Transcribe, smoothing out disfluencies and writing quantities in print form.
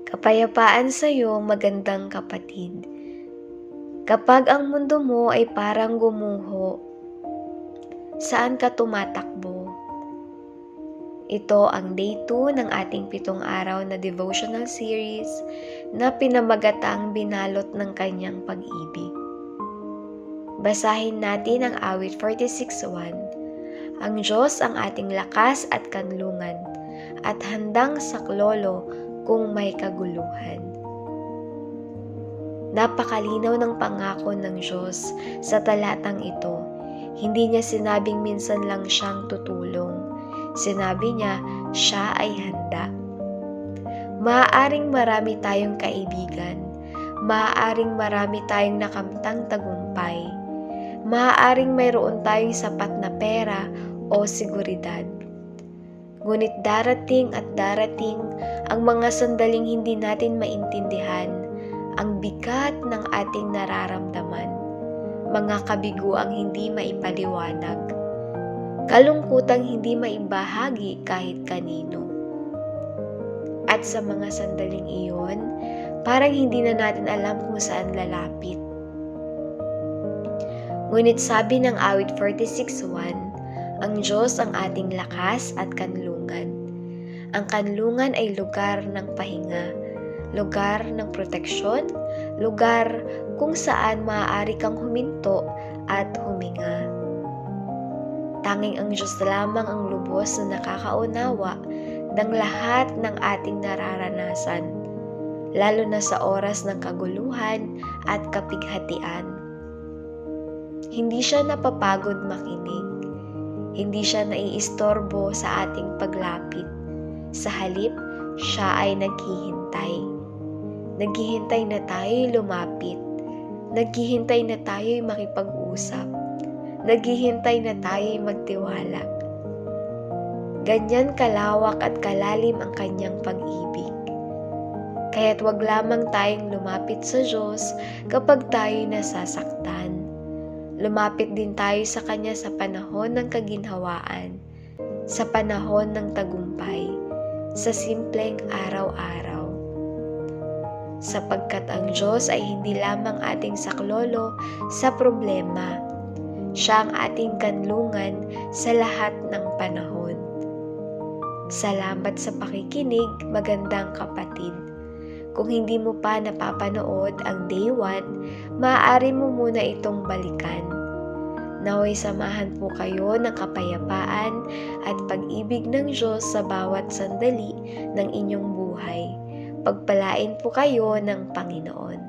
Kapayapaan sa iyo, magandang kapatid. Kapag ang mundo mo ay parang gumuho, saan ka tumatakbo? Ito ang day 2 ng ating 7 araw na devotional series na pinamagatang binalot ng kanyang pag-ibig. Basahin natin ang awit 46:1. Ang Diyos ang ating lakas at kanlungan at handang saklolo kung may kaguluhan. Napakalinaw ng pangako ng Diyos sa talatang ito. Hindi niya sinabing minsan lang siyang tutulong. Sinabi niya, siya ay handa. Maaaring marami tayong kaibigan. Maaaring marami tayong nakamtang tagumpay. Maaaring mayroon tayong sapat na pera o seguridad. Ngunit darating at darating ang mga sandaling hindi natin maintindihan ang bigat ng ating nararamdaman, mga kabiguang hindi maipaliwanag, kalungkutang hindi maibahagi kahit kanino. At sa mga sandaling iyon, parang hindi na natin alam kung saan lalapit. Ngunit sabi ng awit 46:1, ang Diyos ang ating lakas at kanlungan. Ang kanlungan ay lugar ng pahinga, lugar ng proteksyon, lugar kung saan maaari kang huminto at huminga. Tanging ang Diyos lamang ang lubos na nakakaunawa ng lahat ng ating nararanasan, lalo na sa oras ng kaguluhan at kapighatian. Hindi siya napapagod makinig. Hindi siya naiistorbo sa ating paglapit. Sa halip, siya ay naghihintay. Naghihintay na tayo'y lumapit. Naghihintay na tayo'y makipag-usap. Naghihintay na tayo'y magtiwala. Ganyan kalawak at kalalim ang kanyang pag-ibig. Kaya't wag lamang tayong lumapit sa Diyos kapag tayo'y nasasaktan. Lumapit din tayo sa Kanya sa panahon ng kaginhawaan, sa panahon ng tagumpay, sa simpleng araw-araw. Sapagkat ang Diyos ay hindi lamang ating saklolo sa problema, siya ang ating kanlungan sa lahat ng panahon. Salamat sa pakikinig, magandang kapatid. Kung hindi mo pa napapanood ang day 1, maaari mo muna itong balikan. Naway samahan po kayo ng kapayapaan at pag-ibig ng Diyos sa bawat sandali ng inyong buhay. Pagpalain po kayo ng Panginoon.